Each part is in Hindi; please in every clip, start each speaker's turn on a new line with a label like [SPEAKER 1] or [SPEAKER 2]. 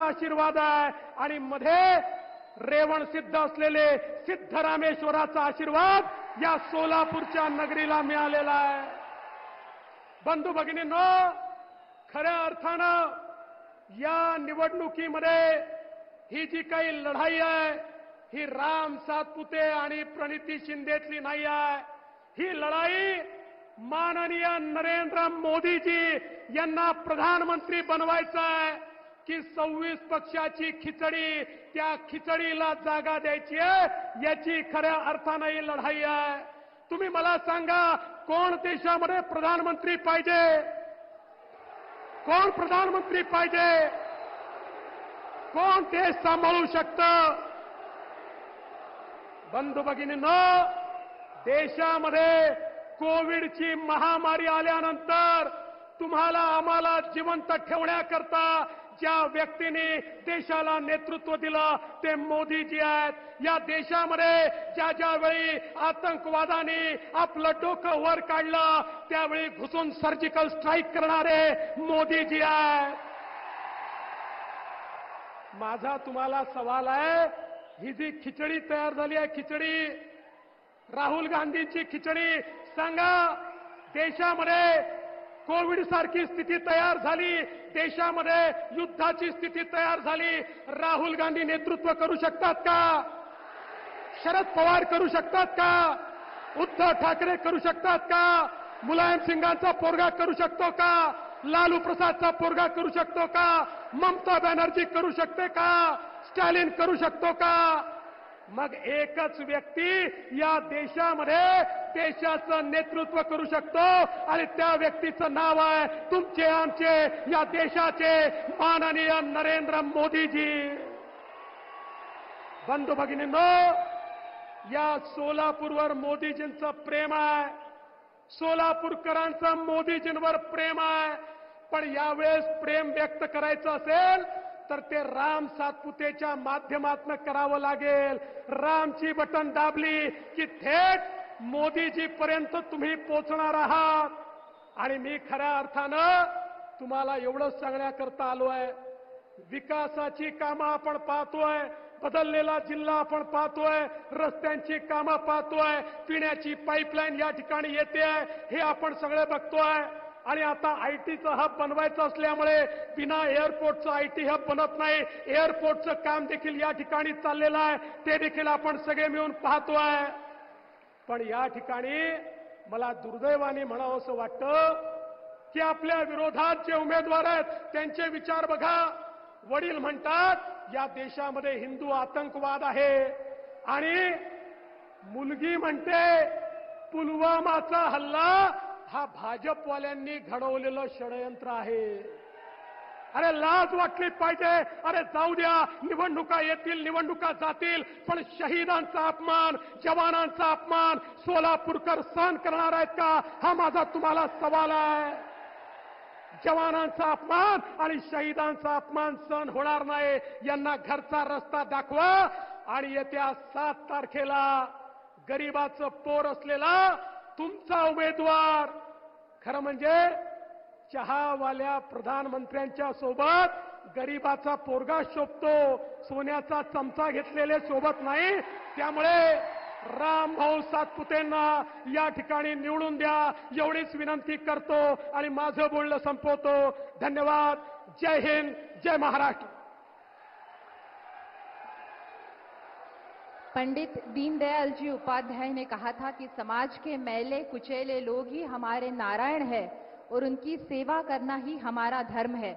[SPEAKER 1] आशीर्वाद आहे आणि मध्ये रेवण सिद्ध असलेले सिद्धरामेश्वराचा आशीर्वाद या सोलापूरच्या नगरीला मिळालेला आहे. बंधू भगिनींनो, खऱ्या अर्थानं या निवडणुकीमध्ये ही जी काही लढाई आहे ही राम सातपुते आणि प्रणिती शिंदेतली नाही आहे. ही लढाई माननीय नरेंद्र मोदीजी यांना प्रधानमंत्री बनवायचं आहे की 26 पक्षाची खिचडी, त्या खिचडीला जागा द्यायची आहे, याची खऱ्या अर्थानं ही लढाई आहे. तुम्ही मला सांगा, कोण देशामध्ये प्रधानमंत्री पाहिजे? कोण प्रधानमंत्री पाहिजे? कोण देश सांभाळू शकतं? बंधू भगिनींनो, देशामध्ये कोविडची महामारी आल्यानंतर तुम्हाला आम्हाला जिवंत ठेवण्याकरता ज्या व्यक्तीने देशाला नेतृत्व दिलं ते मोदीजी आहेत. या देशामध्ये ज्या ज्यावेळी आतंकवादाने आपलं डोकं वर काढलं त्यावेळी घुसून सर्जिकल स्ट्राईक करणारे मोदीजी आहेत. माझा तुम्हाला सवाल आहे, ही जी खिचडी तयार झाली आहे, खिचडी राहुल गांधींची खिचडी, सांगा देशामध्ये कोविड सारखी स्थिती तयार झाली, देशामध्ये युद्धाची स्थिती तयार झाली, राहुल गांधी नेतृत्व करू शकतात का? शरद पवार करू शकतात का? उद्धव ठाकरे करू शकतात का? मुलायम सिंगांचा पोरगा करू शकतो का? लालू प्रसादचा पोरगा करू शकतो का? ममता बॅनर्जी करू शकते का? स्टॅलिन करू शकतो का? मग एकच व्यक्ती या देशामध्ये देशाचं नेतृत्व करू शकतो आणि त्या व्यक्तीचं नाव आहे तुमचे आमचे या देशाचे माननीय नरेंद्र मोदीजी. बंधू भगिनींनो, या सोलापूरवर मोदीजींचं प्रेम आहे, सोलापूरकरांचं मोदीजींवर प्रेम आहे. पण यावेळेस प्रेम व्यक्त करायचं असेल तर ते राम सातपुतेच्या माध्यमातून करावं लागेल. रामची बटन दाबली की थेट मोदीजीपर्यंत तुम्ही पोहोचणार आहात. आणि मी खऱ्या अर्थानं तुम्हाला एवढंच सांगण्याकरता आलो आहे, विकासाची कामं आपण पाहतोय, बदललेला जिल्हा आपण पाहतोय, रस्त्यांची कामं पाहतोय, पिण्याची पाईपलाईन या ठिकाणी येते आहे, हे आपण सगळे बघतोय. आणि आता आयटीचं हब बनवायचं असल्यामुळे बिना एअरपोर्टचं आयटी हब बनत नाही, एअरपोर्टचं काम देखील या ठिकाणी चाललेलं आहे, ते देखील आपण सगळे मिळून पाहतोय. पण या ठिकाणी मला दुर्दैवाने म्हणावं असं वाटतं की आपल्या विरोधात जे उमेदवार आहेत त्यांचे विचार बघा. वडील म्हणतात या देशामध्ये हिंदू आतंकवाद आहे आणि मुलगी म्हणते पुलवामाचा हल्ला हा भाजपवाल्यांनी घडवलेलं षडयंत्र आहे. अरे लाज वाटली पाहिजे. अरे जाऊ द्या, निवडणुका येतील, निवडणुका जातील, पण शहीदांचा अपमान, जवानांचा अपमान सोलापूरकर सहन करणार आहेत का? हा माझा तुम्हाला सवाल आहे. जवानांचा अपमान आणि शहीदांचा अपमान सहन होणार नाही. यांना घरचा रस्ता दाखवा आणि येत्या 7 तारखेला गरिबाचं पोर असलेला तुमचा उमेदवार, खरं म्हणजे चहावाल्या प्रधानमंत्र्यांच्या सोबत गरिबाचा पोरगा शोभतो, सोन्याचा चमचा घेतलेले सोबत नाही. त्यामुळे रामभाऊ सातपुतेंना या ठिकाणी निवडून द्या एवढीच विनंती करतो आणि माझं बोलणं संपवतो. धन्यवाद. जय हिंद, जय महाराष्ट्र.
[SPEAKER 2] पंडित दीनदयाल जी उपाध्याय ने कहा था कि समाज के मैले कुचेले लोग ही हमारे नारायण है और उनकी सेवा करना ही हमारा धर्म है.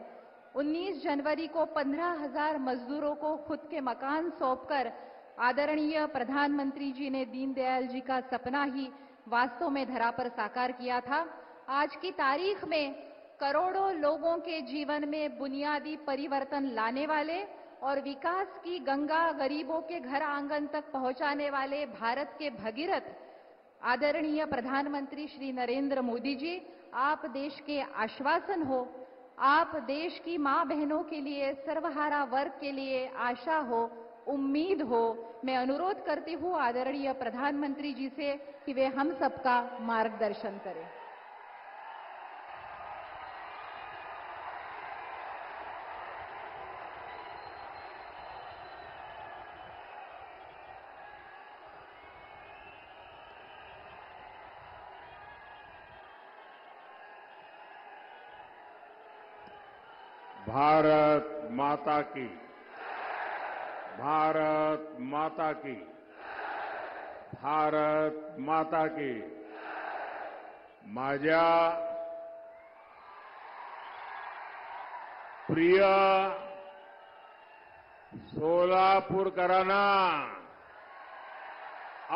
[SPEAKER 2] 19 जनवरी को 15,000 मजदूरों को खुद के मकान सौंपकर आदरणीय प्रधानमंत्री जी ने दीनदयाल जी का सपना ही वास्तव में धरा पर साकार किया था. आज की तारीख में करोड़ों लोगों के जीवन में बुनियादी परिवर्तन लाने वाले और विकास की गंगा गरीबों के घर आंगन तक पहुंचाने वाले भारत के भगीरथ आदरणीय प्रधानमंत्री श्री नरेंद्र मोदी जी, आप देश के आश्वासन हो, आप देश की मां बहनों के लिए, सर्वहारा वर्ग के लिए आशा हो, उम्मीद हो. मैं अनुरोध करती हूं आदरणीय प्रधानमंत्री जी से कि वे हम सबका मार्गदर्शन करें.
[SPEAKER 3] भारत माता की, भारत माता की, भारत माता की। माझ्या प्रिय सोलापूरकरांना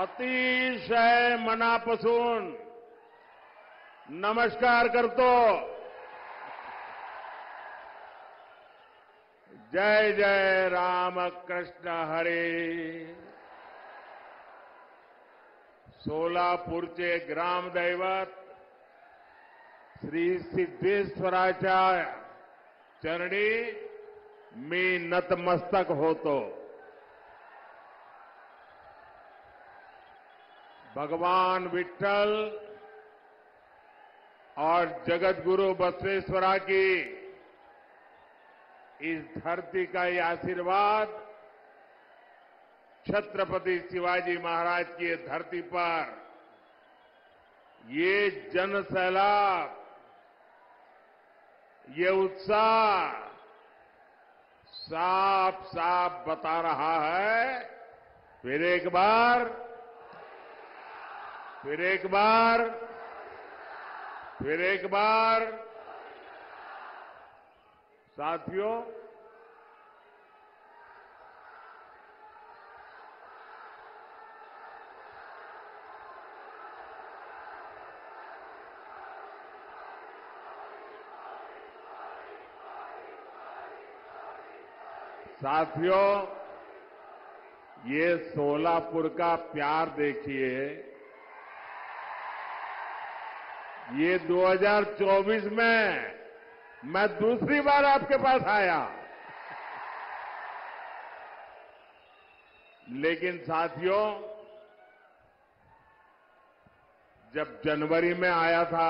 [SPEAKER 3] अतिशय मनापासून नमस्कार करतो। जय जय रामकृष्ण हरी। सोलापूरचे ग्रामदैवत श्री सिद्धेश्वराच्या चरणी मी नतमस्तक होतो। भगवान विठ्ठल और जगतगुरु बसवेश्वरा की इस धरती का ये आशीर्वाद छत्रपति शिवाजी महाराज की ये धरती पर ये जन सैलाब, ये उत्साह साफ साफ बता रहा है। फिर एक बार, फिर एक बार, फिर एक बार। साथियों, साथियों, ये सोलापुर का प्यार देखिए। ये 2024 में मैं दूसरी बार आपके पास आया, लेकिन साथियों, जब जनवरी में आया था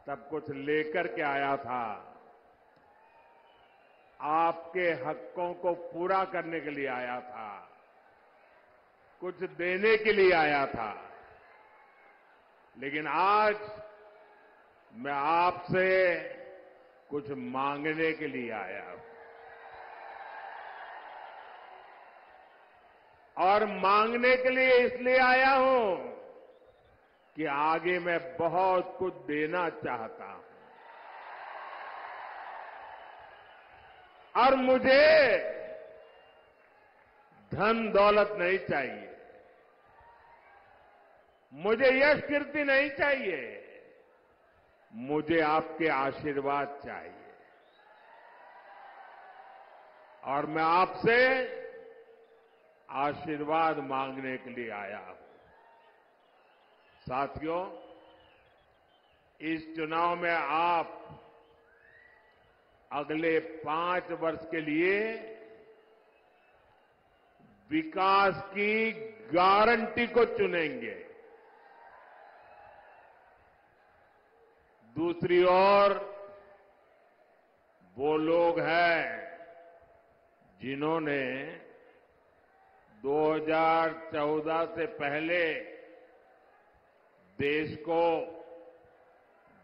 [SPEAKER 3] तब कुछ लेकर के आया था। आपके हकों को पूरा करने के लिए आया था, कुछ देने के लिए आया था। लेकिन आज मैं आपसे कुछ मांगने के लिए आया हूं। और मांगने के लिए इसलिए आया हूं कि आगे मैं बहुत कुछ देना चाहता हूं। और मुझे धन दौलत नहीं चाहिए, मुझे यश कीर्ति नहीं चाहिए, मुझे आपके आशीर्वाद चाहिए। और मैं आपसे आशीर्वाद मांगने के लिए आया हूं। साथियों, इस चुनाव में आप अगले 5 वर्ष के लिए विकास की गारंटी को चुनेंगे। दूसरी ओर वो लोग हैं जिन्होंने 2014 से पहले देश को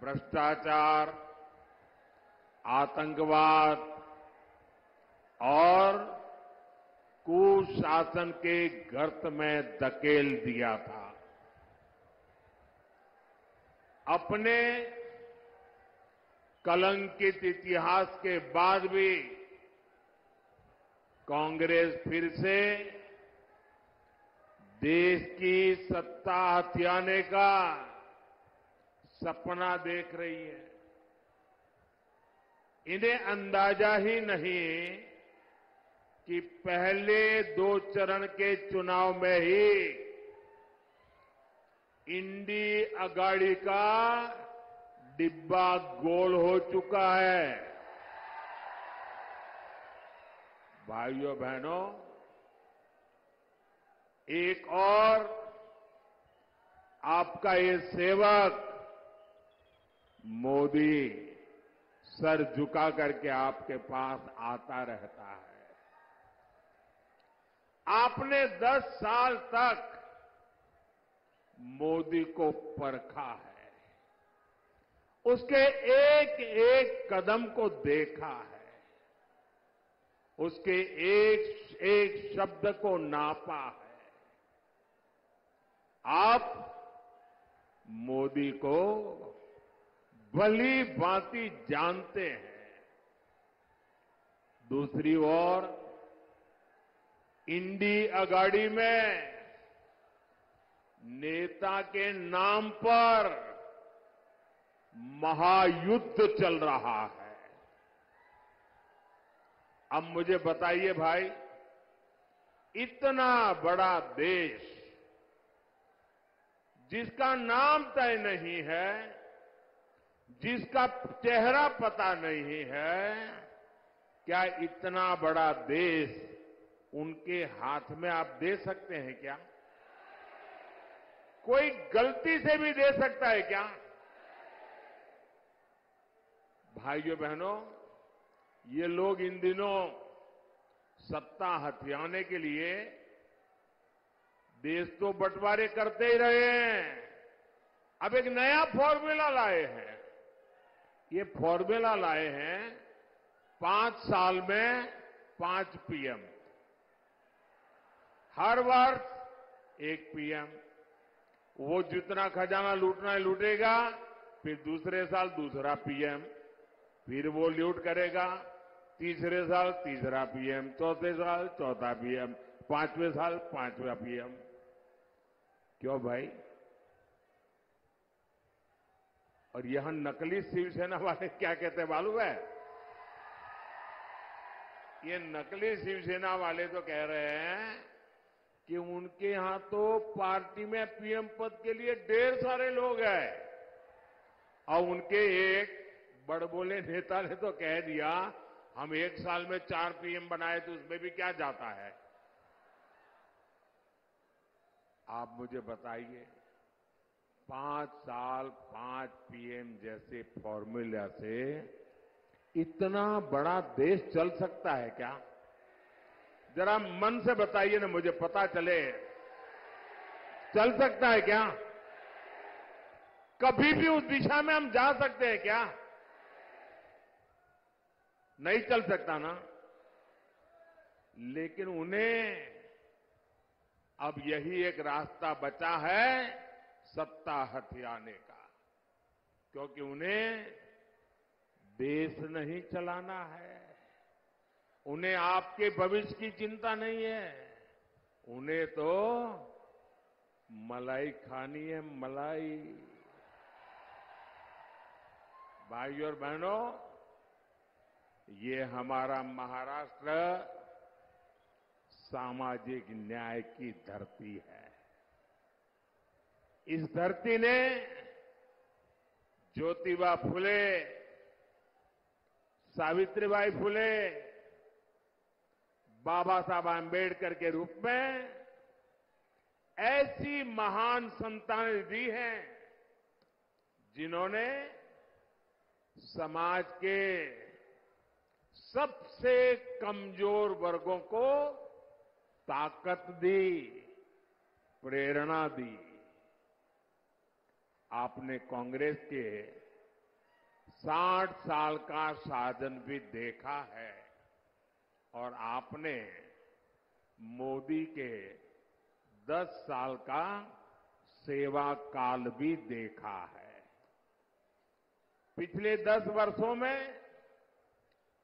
[SPEAKER 3] भ्रष्टाचार, आतंकवाद और कुशासन के गर्त में धकेल दिया था। अपने कलंकित इतिहास के बाद भी कांग्रेस फिर से देश की सत्ता हथियाने का सपना देख रही है। इन्हें अंदाजा ही नहीं कि पहले 2 चरण के चुनाव में ही इंडी अगाड़ी का डिब्बा गोल हो चुका है। भाइयों बहनों, एक और आपका ये सेवक मोदी सर झुका करके आपके पास आता रहता है। आपने 10 साल तक मोदी को परखा है उसके एक एक कदम को देखा है, उसके एक एक शब्द को नापा है। आप मोदी को भली भांति जानते हैं। दूसरी ओर इंडी अगाड़ी में नेता के नाम पर महायुद्ध चल रहा है। अब मुझे बताइए भाई, इतना बड़ा देश जिसका नाम तय नहीं है, जिसका चेहरा पता नहीं है, क्या इतना बड़ा देश उनके हाथ में आप दे सकते हैं क्या? कोई गलती से भी दे सकता है क्या? भाइयों बहनों, ये लोग इन दिनों सत्ता हथियाने के लिए देश तो बंटवारे करते ही रहे हैं। अब एक नया फॉर्मूला लाए हैं। ये फॉर्मूला लाए हैं 5 साल में 5 पीएम, हर वर्ष 1 पीएम। वो जितना खजाना लूटना है लूटेगा, फिर दूसरे साल दूसरा पीएम, फिर वो लूट करेगा, तीसरे साल तीसरा पीएम, चौथे साल चौथा पीएम, 5वें साल 5वां पीएम। क्यों भाई? और यहां नकली शिवसेना वाले क्या कहते हैं मालूम है? ये नकली शिवसेना वाले तो कह रहे हैं कि उनके यहां तो पार्टी में पीएम पद के लिए ढेर सारे लोग हैं। और उनके एक बड़बोले नेता ने तो कह दिया, हम 1 साल में 4 पीएम बनाए तो उसमें भी क्या जाता है। आप मुझे बताइए, 5 साल 5 पीएम जैसे फॉर्मूला से इतना बड़ा देश चल सकता है क्या? जरा मन से बताइए ना, मुझे पता चले। चल सकता है क्या? कभी भी उस दिशा में हम जा सकते हैं क्या? नहीं चल सकता ना। लेकिन उन्हें अब यही एक रास्ता बचा है सत्ता हथियाने का, क्योंकि उन्हें देश नहीं चलाना है, उन्हें आपके भविष्य की चिंता नहीं है, उन्हें तो मलाई खानी है, मलाई। भाइयों और बहनों, ये हमारा महाराष्ट्र सामाजिक न्याय की धरती है। इस धरती ने ज्योतिबा फुले, सावित्रीबाई फुले, बाबा साहब आंबेडकर के रूप में ऐसी महान संतानें दी हैं जिन्होंने समाज के सबसे कमजोर वर्गों को ताकत दी, प्रेरणा दी। आपने कांग्रेस के 60 साल का शासन भी देखा है और आपने मोदी के 10 साल का सेवा काल भी देखा है। पिछले 10 वर्षों में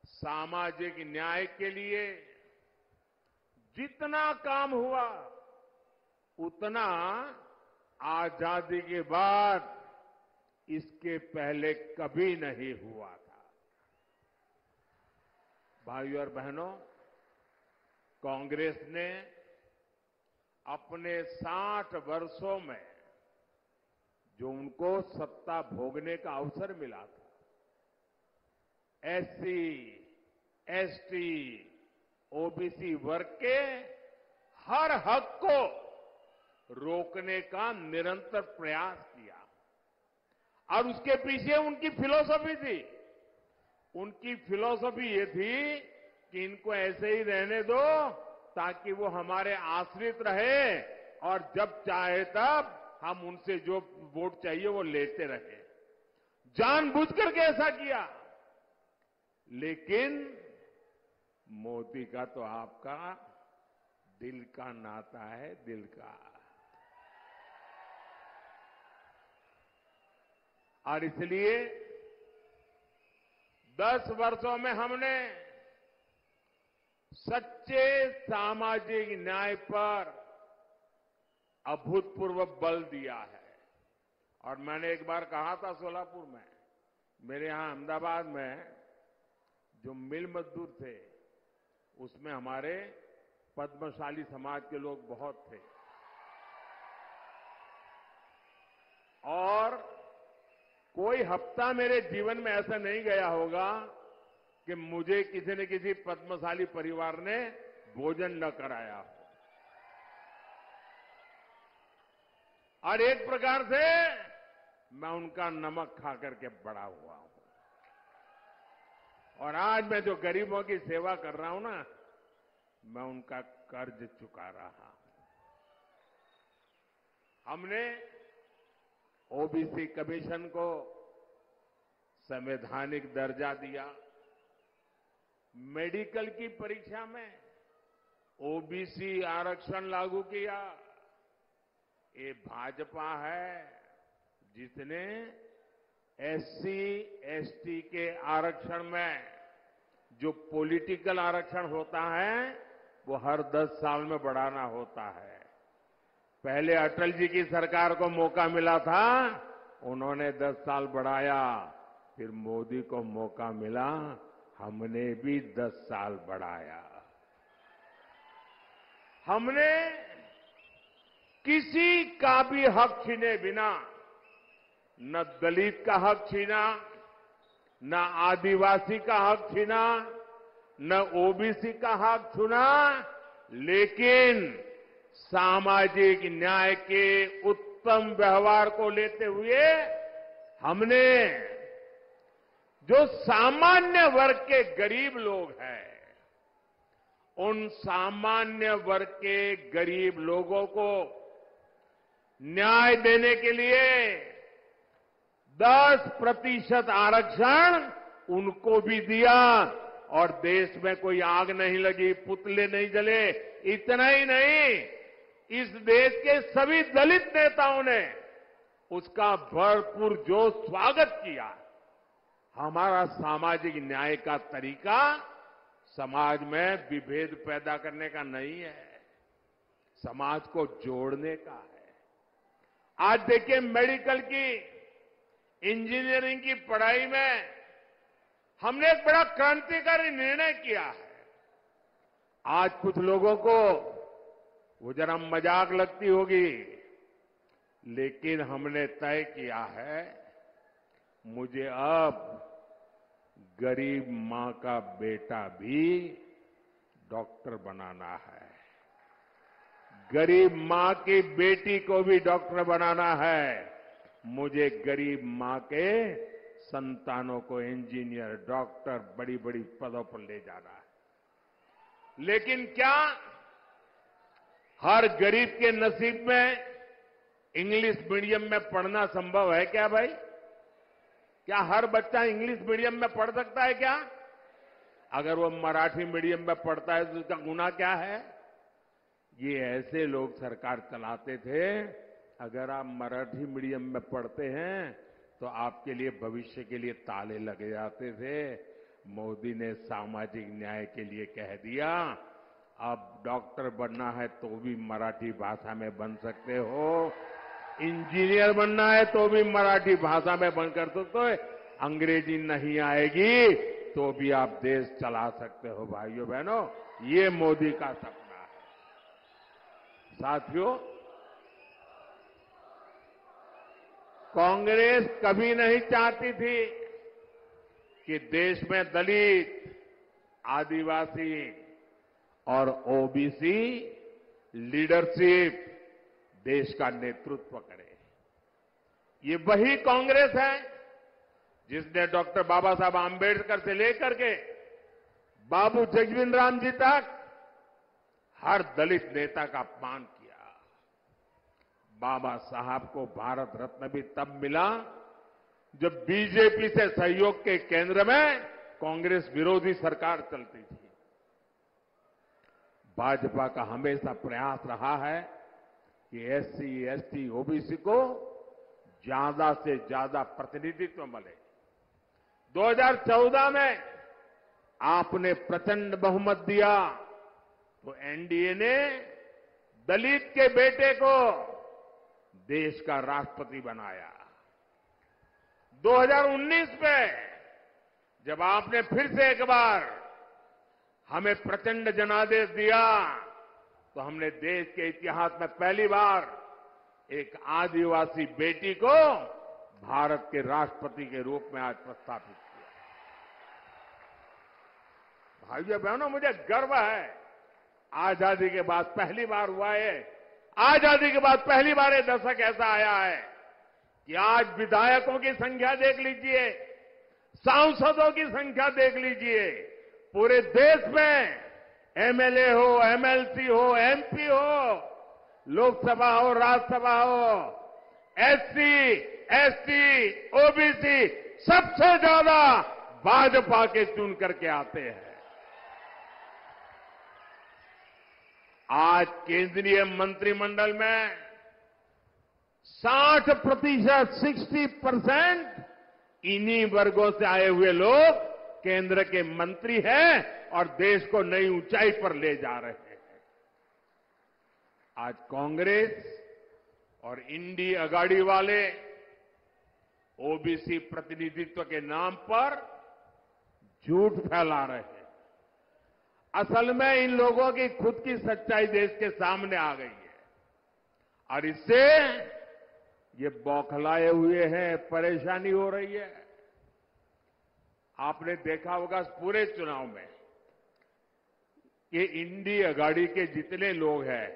[SPEAKER 3] सामाजिक न्याय के लिए जितना काम हुआ, उतना आजादी के बाद इसके पहले कभी नहीं हुआ था। भाइयों और बहनों, कांग्रेस ने अपने 60 वर्षों में जो उनको सत्ता भोगने का अवसर मिला था, एससी, एसटी, ओबीसी वर्ग के हर हक को रोकने का निरंतर प्रयास किया। और उसके पीछे उनकी फिलॉसफी थी। उनकी फिलॉसफी ये थी कि इनको ऐसे ही रहने दो ताकि वो हमारे आश्रित रहे और जब चाहे तब हम उनसे जो वोट चाहिए वो लेते रहे। जानबूझ करके ऐसा किया। लेकिन मोदी का तो आपका दिल का नाता है, दिल का। और इसलिए 10 वर्षों में हमने सच्चे सामाजिक न्याय पर अभूतपूर्व बल दिया है। और मैंने एक बार कहा था सोलापुर में, मेरे यहां अहमदाबाद में जो मिल मजदूर थे उसमें हमारे पद्मशाली समाज के लोग बहुत थे। और कोई हफ्ता मेरे जीवन में ऐसा नहीं गया होगा कि मुझे किसी न किसी पद्मशाली परिवार ने भोजन न कराया हो। और एक प्रकार से मैं उनका नमक खा करके बड़ा हुआ हूं। और आज मैं जो गरीबों की सेवा कर रहा हूं ना, मैं उनका कर्ज चुका रहा हूं। हमने ओबीसी कमीशन को संवैधानिक दर्जा दिया। मेडिकल की परीक्षा में ओबीसी आरक्षण लागू किया। ये भाजपा है जिसने एससी एसटी के आरक्षण में जो पॉलिटिकल आरक्षण होता है वो हर 10 साल में बढ़ाना होता है। पहले अटल जी की सरकार को मौका मिला था, उन्होंने 10 साल बढ़ाया। फिर मोदी को मौका मिला, हमने भी 10 साल बढ़ाया। हमने किसी का भी हक छीने बिना न दलित का हक छीना, न आदिवासी का हक छीना, न ओबीसी का हक छीना, लेकिन सामाजिक न्याय के उत्तम व्यवहार को लेते हुए हमने जो सामान्य वर्ग के गरीब लोग हैं, उन सामान्य वर्ग के गरीब लोगों को न्याय देने के लिए 10% आरक्षण उनको भी दिया। और देश में कोई आग नहीं लगी, पुतले नहीं जले। इतना ही नहीं, इस देश के सभी दलित नेताओं ने उसका भरपूर जोश स्वागत किया। हमारा सामाजिक न्याय का तरीका समाज में विभेद पैदा करने का नहीं है, समाज को जोड़ने का है। आज देखिए, मेडिकल की, इंजीनियरिंग की पढ़ाई में हमने एक बड़ा क्रांतिकारी निर्णय किया है। आज कुछ लोगों को वो जरा मजाक लगती होगी, लेकिन हमने तय किया है, मुझे अब गरीब मां का बेटा भी डॉक्टर बनाना है, गरीब मां की बेटी को भी डॉक्टर बनाना है, मुझे गरीब मां के संतानों को इंजीनियर, डॉक्टर, बड़ी बड़ी पदों पर ले जाना है। लेकिन क्या हर गरीब के नसीब में इंग्लिश मीडियम में पढ़ना संभव है क्या भाई? क्या हर बच्चा इंग्लिश मीडियम में पढ़ सकता है क्या? अगर वो मराठी मीडियम में पढ़ता है तो उसका गुनाह क्या है? ये ऐसे लोग सरकार चलाते थे। अगर आप मराठी मीडियम में पढ़ते हैं तो आपके लिए भविष्य के लिए ताले लगे जाते थे। मोदी ने सामाजिक न्याय के लिए कह दिया, अब डॉक्टर बनना है तो भी मराठी भाषा में बन सकते हो, इंजीनियर बनना है तो भी मराठी भाषा में बन कर सकते हो, अंग्रेजी नहीं आएगी तो भी आप देश चला सकते हो। भाइयों बहनों, ये मोदी का सपना है। साथियों, कांग्रेस कभी नहीं चाहती थी कि देश में दलित, आदिवासी और ओबीसी लीडरशिप देश का नेतृत्व करे। ये वही कांग्रेस है जिसने डॉक्टर बाबा साहब आंबेडकर से लेकर के बाबू जगजीवन राम जी तक हर दलित नेता का अपमान किया। बाबा साहब को भारत रत्न भी तब मिला जब बीजेपी से सहयोग के केंद्र में कांग्रेस विरोधी सरकार चलती थी। भाजपा का हमेशा प्रयास रहा है कि एससी, एसटी, ओबीसी को ज्यादा से ज्यादा प्रतिनिधित्व मिले। 2014 में आपने प्रचंड बहुमत दिया तो एनडीए ने दलित के बेटे को देश का राष्ट्रपति बनाया। 2019 में जब आपने फिर से एक बार हमें प्रचंड जनादेश दिया तो हमने देश के इतिहास में पहली बार एक आदिवासी बेटी को भारत के राष्ट्रपति के रूप में आज प्रस्तावित किया। भाइयों बहनों, मुझे गर्व है, आजादी के बाद पहली बार हुआ है। आजादी के बाद पहली बार ये दशक ऐसा आया है कि आज विधायकों की संख्या देख लीजिए, सांसदों की संख्या देख लीजिए, पूरे देश में एमएलए हो, एमएलसी हो, एमपी हो, लोकसभा हो, राज्यसभा हो, एससी, एसटी, ओबीसी सबसे ज्यादा भाजपा के चुन करके आते हैं। आज केंद्रीय मंत्रिमंडल में 60%, 60% इन्हीं वर्गों से आए हुए लोग केंद्र के मंत्री हैं और देश को नई ऊंचाई पर ले जा रहे हैं। आज कांग्रेस और इंडी अगाड़ी वाले ओबीसी प्रतिनिधित्व के नाम पर झूठ फैला रहे हैं। असल में इन लोगों की खुद की सच्चाई देश के सामने आ गई है और इससे ये बौखलाए हुए हैं, परेशानी हो रही है। आपने देखा होगा पूरे चुनाव में कि इंडी अगाड़ी के जितने लोग हैं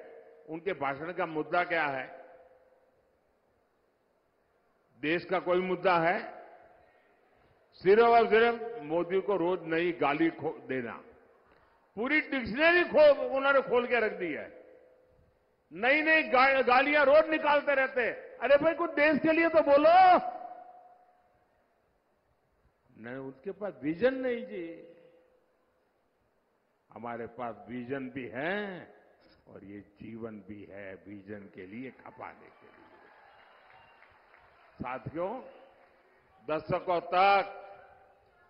[SPEAKER 3] उनके भाषण का मुद्दा क्या है? देश का कोई मुद्दा है? सिर्फ और सिर्फ मोदी को रोज नई गाली देना। पूरी डिक्शनरी उन्होंने खोल के रख दी है। नई नई गालियां रोज निकालते रहते हैं। अरे भाई कुछ देश के लिए तो बोलो। नहीं, उसके पास विजन नहीं जी। हमारे पास विजन भी है और ये जीवन भी है विजन के लिए खपाने के लिए। साथियों, दशकों तक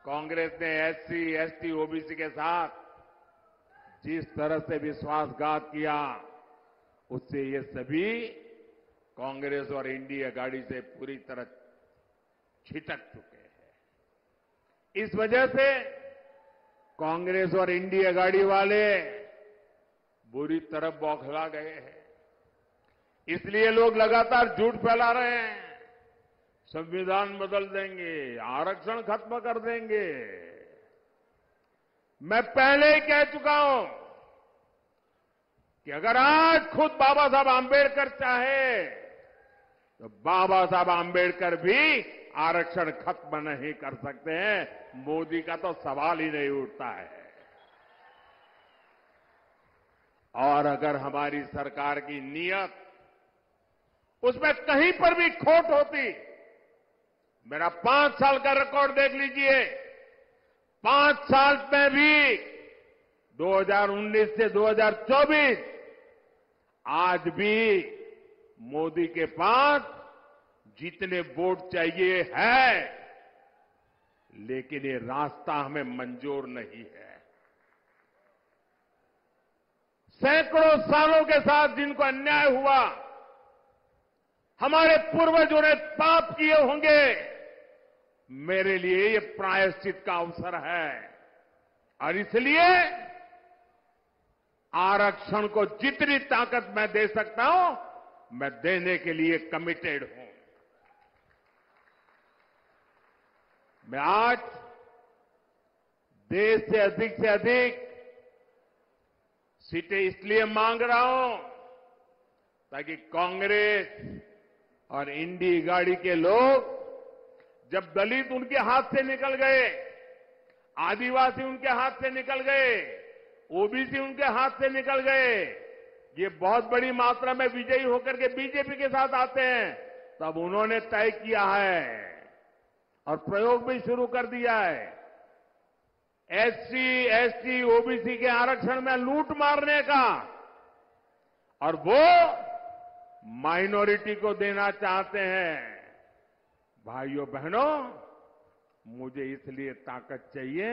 [SPEAKER 3] कांग्रेस ने एससी, एसटी, ओबीसी के साथ जिस तरह से विश्वासघात किया उससे ये सभी कांग्रेस और इंडी अगाड़ी से पूरी तरह छिटक चुके हैं। इस वजह से कांग्रेस और इंडी अगाड़ी वाले बुरी तरह बौखला गए हैं। इसलिए लोग लगातार झूठ फैला रहे हैं। संविधान बदल देंगे, आरक्षण खत्म कर देंगे। मैं पहले ही कह चुका हूं कि अगर आज खुद बाबा साहब आंबेडकर चाहे तो बाबा साहब आंबेडकर भी आरक्षण खत्म नहीं कर सकते हैं। मोदी का तो सवाल ही नहीं उठता है। और अगर हमारी सरकार की नीयत उसमें कहीं पर भी खोट होती, मेरा 5 साल का रिकॉर्ड देख लीजिए, 5 साल में भी 2019 से 2024 आज भी मोदी के पास जितने वोट चाहिए है, लेकिन ये रास्ता हमें मंजूर नहीं है। सैकड़ों सालों के साथ जिनको अन्याय हुआ, हमारे पूर्वजों ने पाप किए होंगे, मेरे लिए ये प्रायश्चित का अवसर है और इसलिए आरक्षण को जितनी ताकत मैं दे सकता हूं, मैं देने के लिए कमिटेड हूं। मैं आज देश से अधिक सीटें इसलिए मांग रहा हूं ताकि कांग्रेस और इंडी गाड़ी के लोग, जब दलित उनके हाथ से निकल गए, आदिवासी उनके हाथ से निकल गए, ओबीसी उनके हाथ से निकल गए, ये बहुत बड़ी मात्रा में विजयी होकर के बीजेपी के साथ आते हैं, तब उन्होंने तय किया है और प्रयोग भी शुरू कर दिया है। एससी, एसटी, ओबीसी के आरक्षण में लूट मारने का, और वो माइनॉरिटी को देना चाहते हैं। भाइयों बहनों, मुझे इसलिए ताकत चाहिए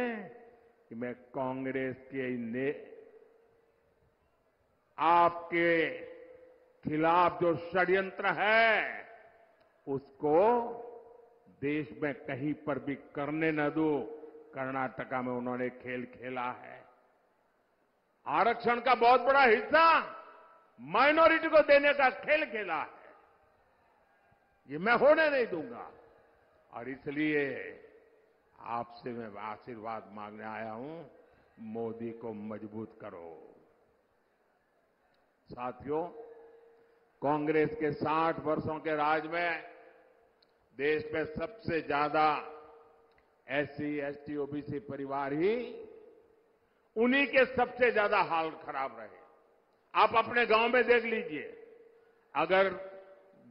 [SPEAKER 3] कि मैं कांग्रेस के आपके खिलाफ जो षड्यंत्र है उसको देश में कहीं पर भी करने न दो। कर्नाटका में उन्होंने खेल खेला है। आरक्षण का बहुत बड़ा हिस्सा माइनॉरिटी को देने का खेल खेला है। ये मैं होने नहीं दूंगा, और इसलिए आपसे मैं आशीर्वाद मांगने आया हूं, मोदी को मजबूत करो। साथियों, कांग्रेस के 60 वर्षों के राज में देश में सबसे ज्यादा एससी, एसटी, ओबीसी परिवार ही, उन्हीं के सबसे ज्यादा हाल खराब रहे। आप अपने गांव में देख लीजिए, अगर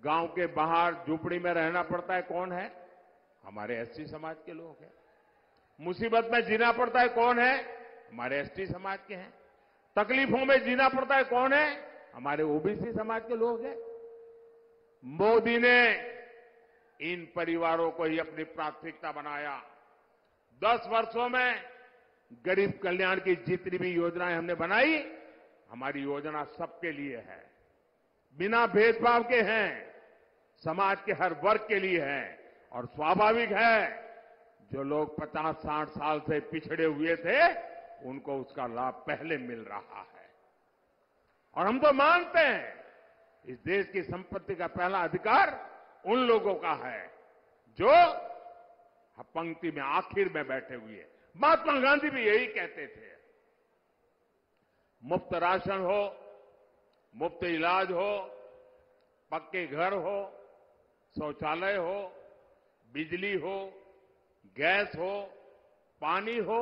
[SPEAKER 3] गांव के बाहर झुपड़ी में रहना पड़ता है, कौन है? हमारे एससी समाज के लोग हैं। मुसीबत में जीना पड़ता है, कौन है? हमारे एसटी समाज के हैं। तकलीफों में जीना पड़ता है, कौन है? हमारे ओबीसी समाज के लोग हैं। मोदी ने इन परिवारों को ही अपनी प्राथमिकता बनाया। 10 वर्षों में गरीब कल्याण की जितनी भी योजनाएं हमने बनाई, हमारी योजना सबके लिए है, बिना भेदभाव के हैं, समाज के हर वर्ग के लिए है। और स्वाभाविक है, जो लोग 50-60 साल से पिछड़े हुए थे, उनको उसका लाभ पहले मिल रहा है। और हम तो मानते हैं, इस देश की संपत्ति का पहला अधिकार उन लोगों का है जो पंक्ति में आखिर में बैठे हुए। महात्मा गांधी भी यही कहते थे। मुफ्त राशन हो, मुफ्त इलाज हो, पक्के घर हो, शौचालय हो, बिजली हो, गैस हो, पानी हो,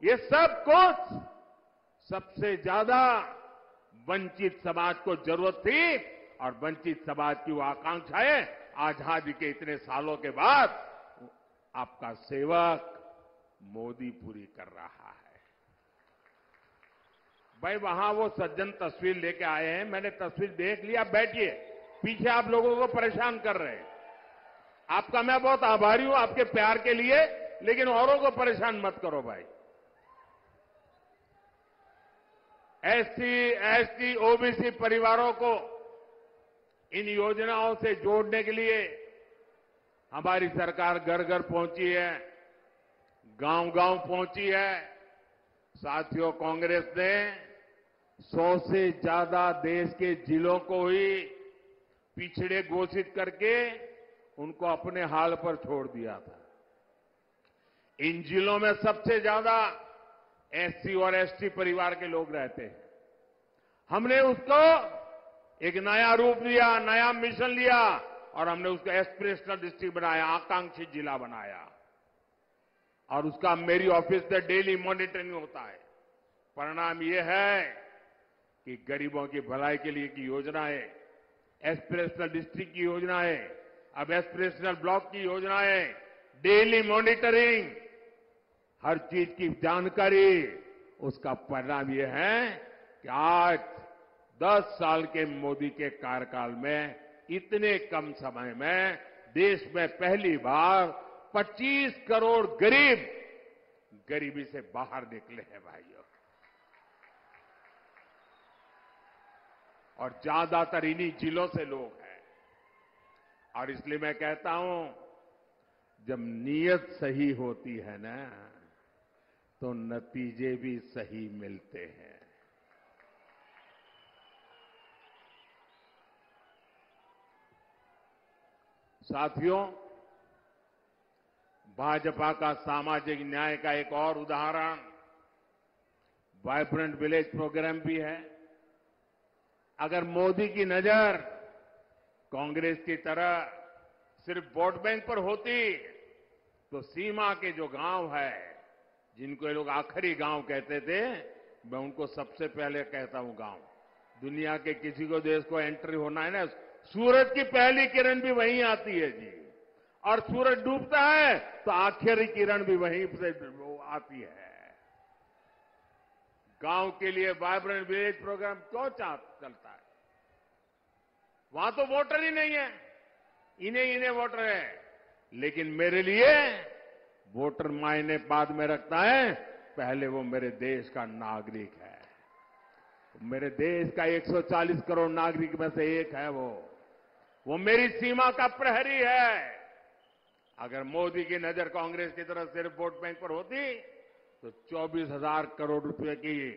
[SPEAKER 3] ये सब कुछ सबसे ज्यादा वंचित समाज को जरूरत थी, और वंचित समाज की वो आकांक्षाएं आजादी के इतने सालों के बाद आपका सेवक मोदी पूरी कर रहा है। भाई, वहां वो सज्जन तस्वीर लेके आए हैं, मैंने तस्वीर देख लिया। बैठिए, पीछे आप लोगों को परेशान कर रहे हैं। आपका मैं बहुत आभारी हूं आपके प्यार के लिए, लेकिन औरों को परेशान मत करो भाई। एससी, एसटी, ओबीसी परिवारों को इन योजनाओं से जोड़ने के लिए हमारी सरकार घर घर पहुंची है, गांव गांव पहुंची है। साथियों, कांग्रेस ने 100 से ज्यादा देश के जिलों को ही पिछड़े घोषित करके उनको अपने हाल पर छोड़ दिया था। इन जिलों में सबसे ज्यादा एससी और एसटी परिवार के लोग रहते हैं। हमने उसको एक नया रूप दिया, नया मिशन लिया, और हमने उसको एस्पिरेशनल डिस्ट्रिक्ट बनाया, आकांक्षी जिला बनाया। और उसका मेरी ऑफिस से डेली मॉनिटरिंग होता है। परिणाम यह है कि गरीबों की भलाई के लिए की योजनाएं, एस्पिरेशनल डिस्ट्रिक्ट की योजनाएं, अब एस्पिरेशनल ब्लॉक की योजनाएं, डेली मॉनिटरिंग, हर चीज की जानकारी, उसका परिणाम यह है कि आज 10 साल के मोदी के कार्यकाल में इतने कम समय में देश में पहली बार 25 करोड़ गरीब गरीबी से बाहर निकले हैं भाइयों। और ज्यादातर इन्हीं जिलों से लोग हैं। और इसलिए मैं कहता हूं, जब नीयत सही होती है ना, तो नतीजे भी सही मिलते हैं। साथियों, भाजपा का सामाजिक न्याय का एक और उदाहरण वाइब्रेंट विलेज प्रोग्राम भी है। अगर मोदी की नजर कांग्रेस की तरह सिर्फ वोट बैंक पर होती, तो सीमा के जो गांव है, जिनको ये लोग आखिरी गांव कहते थे, मैं उनको सबसे पहले कहता हूं गांव। दुनिया के किसी को देश को एंट्री होना है ना, सूरज की पहली किरण भी वहीं आती है जी। और सूरज डूबता है तो आखिरी किरण भी वहीं से वो आती है। गांव के लिए वाइब्रेंट विलेज प्रोग्राम क्यों चलता है? वहां तो वोटर ही नहीं है, इन्हें वोटर है। लेकिन मेरे लिए वोटर मायने बाद में रखता है, पहले वो मेरे देश का नागरिक है। मेरे देश का 140 करोड़ नागरिक में से एक है वो मेरी सीमा का प्रहरी है। अगर मोदी की नजर कांग्रेस की तरफ सिर्फ वोट बैंक पर होती तो 24,000 करोड़ रुपए की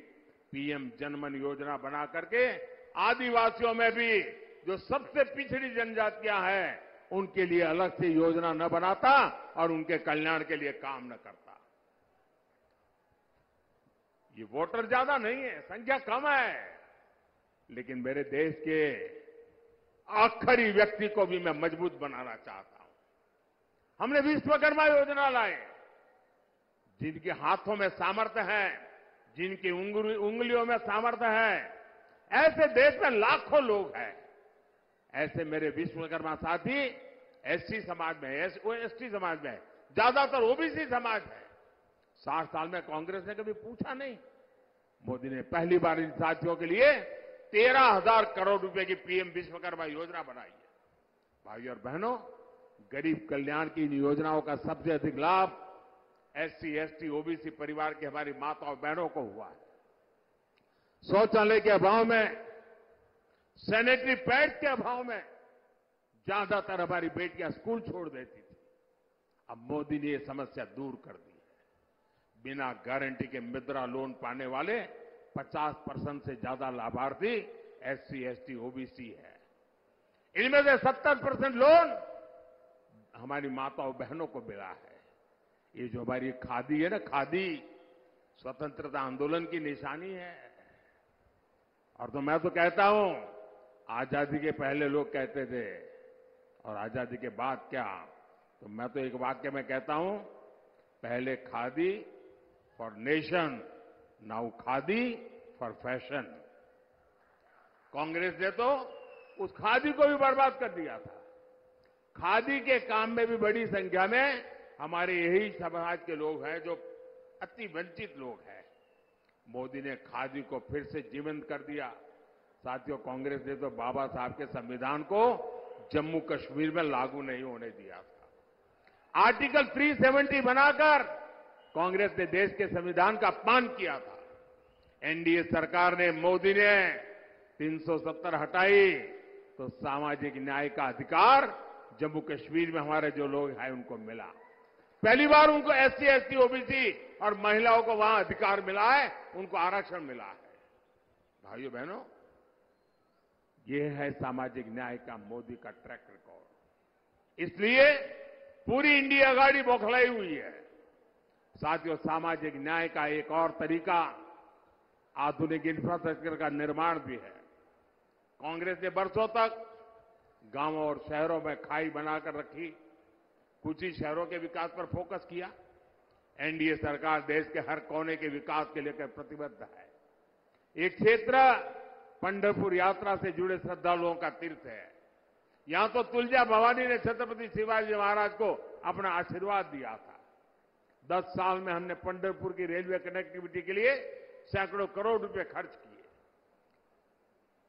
[SPEAKER 3] पीएम जनमन योजना बना करके आदिवासियों में भी जो सबसे पिछड़ी जनजातियां हैं उनके लिए अलग से योजना न बनाता और उनके कल्याण के लिए काम न करता। ये वोटर ज्यादा नहीं है, संख्या कम है, लेकिन मेरे देश के आखिरी व्यक्ति को भी मैं मजबूत बनाना चाहता हूं। हमने विश्वकर्मा योजना लाए, जिनके हाथों में सामर्थ्य है, जिनकी उंगलियों में सामर्थ्य है, ऐसे देश में लाखों लोग हैं। ऐसे मेरे विश्वकर्मा साथी एससी समाज में, एसटी समाज में, ज्यादातर ओबीसी समाज है। 60 साल में कांग्रेस ने कभी पूछा नहीं। मोदी ने पहली बार इन साथियों के लिए 13,000 करोड़ रुपए की पीएम विश्वकर्मा योजना बनाई है। भाइयों और बहनों, गरीब कल्याण की इन योजनाओं का सबसे अधिक लाभ एससी, एसटी, ओबीसी परिवार की हमारी माताओं बहनों को हुआ है। शौचालय के अभाव में, सैनिटरी पैड्स के अभाव में ज्यादातर हमारी बेटियां स्कूल छोड़ देती थी। अब मोदी ने यह समस्या दूर कर दी है। बिना गारंटी के मुद्रा लोन पाने वाले 50% से ज्यादा लाभार्थी एससी, एसटी, ओबीसी है। इनमें से 70% लोन हमारी माताओं बहनों को मिला है। ये जो हमारी खादी है ना, खादी स्वतंत्रता आंदोलन की निशानी है। और तो मैं तो कहता हूं, आजादी के पहले लोग कहते थे और आजादी के बाद क्या, तो मैं तो एक वाक्य में कहता हूं, पहले khadi for nation, now khadi for fashion. Congress ने तो उस खादी को भी बर्बाद कर दिया था। खादी के काम में भी बड़ी संख्या में हमारे यही समाज के लोग हैं जो अति वंचित लोग हैं। मोदी ने खादी को फिर से जीवंत कर दिया। साथियों, कांग्रेस ने तो बाबा साहब के संविधान को जम्मू कश्मीर में लागू नहीं होने दिया था। आर्टिकल 370 बनाकर कांग्रेस ने देश के संविधान का अपमान किया था। एनडीए सरकार ने, मोदी ने 370 हटाई तो सामाजिक न्याय का अधिकार जम्मू कश्मीर में हमारे जो लोग हैं उनको मिला। पहली बार उनको एससी, एसटी, ओबीसी और महिलाओं को वहां अधिकार मिला है, उनको आरक्षण मिला है। भाइयों बहनों, ये है सामाजिक न्याय का मोदी का ट्रैक रिकॉर्ड। इसलिए पूरी इंडिया आघाड़ी बौखलाई हुई है। साथियों, सामाजिक न्याय का एक और तरीका आधुनिक इंफ्रास्ट्रक्चर का निर्माण भी है। कांग्रेस ने बरसों तक गांवों और शहरों में खाई बनाकर रखी, कुछ ही शहरों के विकास पर फोकस किया। एनडीए सरकार देश के हर कोने के विकास के लेकर प्रतिबद्ध है। एक क्षेत्र पंढरपुर यात्रा से जुड़े श्रद्धालुओं का तीर्थ है। यहां तो तुलजा भवानी ने छत्रपति शिवाजी महाराज को अपना आशीर्वाद दिया था। 10 साल में हमने पंढरपुर की रेलवे कनेक्टिविटी के लिए सैकड़ों करोड़ रुपए खर्च किए।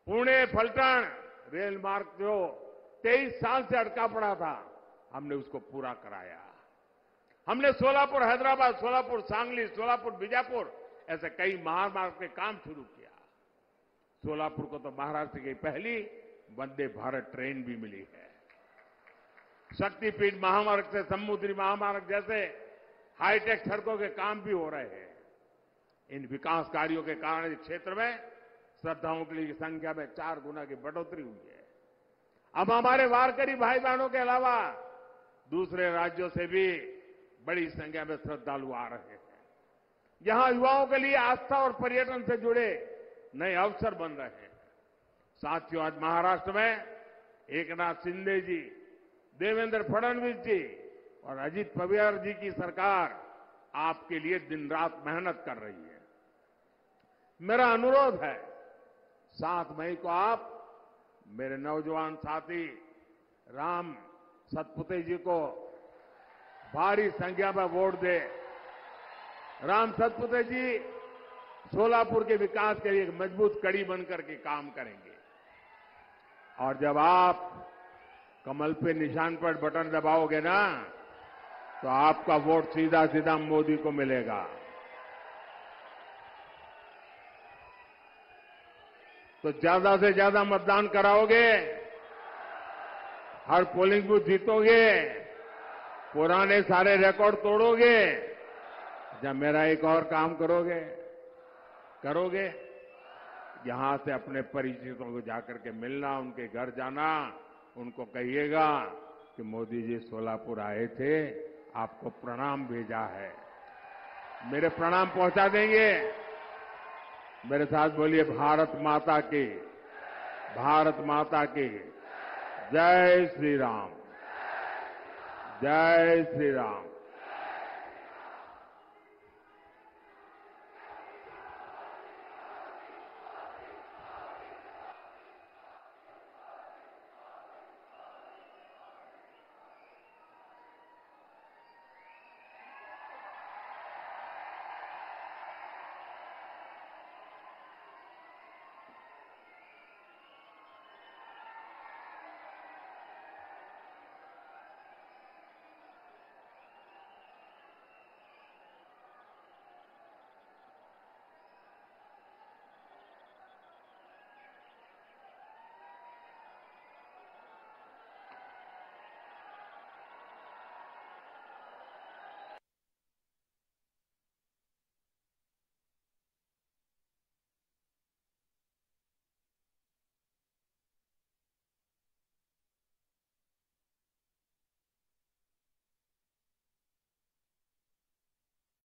[SPEAKER 3] पुणे फलटण रेल मार्ग जो 23 साल से अटका पड़ा था, हमने उसको पूरा कराया। हमने सोलापुर हैदराबाद, सोलापुर सांगली, सोलापुर बीजापुर ऐसे कई महामार्ग के काम शुरू किया। सोलापुर को तो महाराष्ट्र की पहली वंदे भारत ट्रेन भी मिली है। शक्तिपीठ महामार्ग से समुद्री महामार्ग जैसे हाईटेक सड़कों के काम भी हो रहे हैं। इन विकास कार्यों के कारण इस क्षेत्र में श्रद्धालुओं की संख्या में 4 गुना की बढ़ोतरी हुई है। अब हमारे वारकरी भाई बहनों के अलावा दूसरे राज्यों से भी बड़ी संख्या में श्रद्धालु आ रहे हैं। यहां युवाओं के लिए आस्था और पर्यटन से जुड़े नए अवसर बन रहे हैं। साथियों, आज महाराष्ट्र में एकनाथ शिंदे जी, देवेंद्र फडणवीस जी और अजित पवार जी की सरकार आपके लिए दिन रात मेहनत कर रही है। मेरा अनुरोध है, 7 मई को आप मेरे नौजवान साथी राम सतपुते जी को भारी संख्या में वोट दे। राम सातपुते जी सोलापुर के विकास के लिए एक मजबूत कड़ी बनकर के काम करेंगे। और जब आप कमल पे निशान पर बटन दबाओगे ना, तो आपका वोट सीधा सीधा मोदी को मिलेगा। तो ज्यादा से ज्यादा मतदान कराओगे, हर पोलिंग बूथ जीतोगे, पुराने सारे रिकॉर्ड तोड़ोगे, जब मेरा एक और काम करोगे यहां से अपने परिचितों को जाकर के मिलना, उनके घर जाना, उनको कहिएगा कि मोदी जी सोलापुर आए थे, आपको प्रणाम भेजा है। मेरे प्रणाम पहुंचा देंगे। मेरे साथ बोलिए भारत माता की, भारत माता की जय श्री राम, जय श्री राम।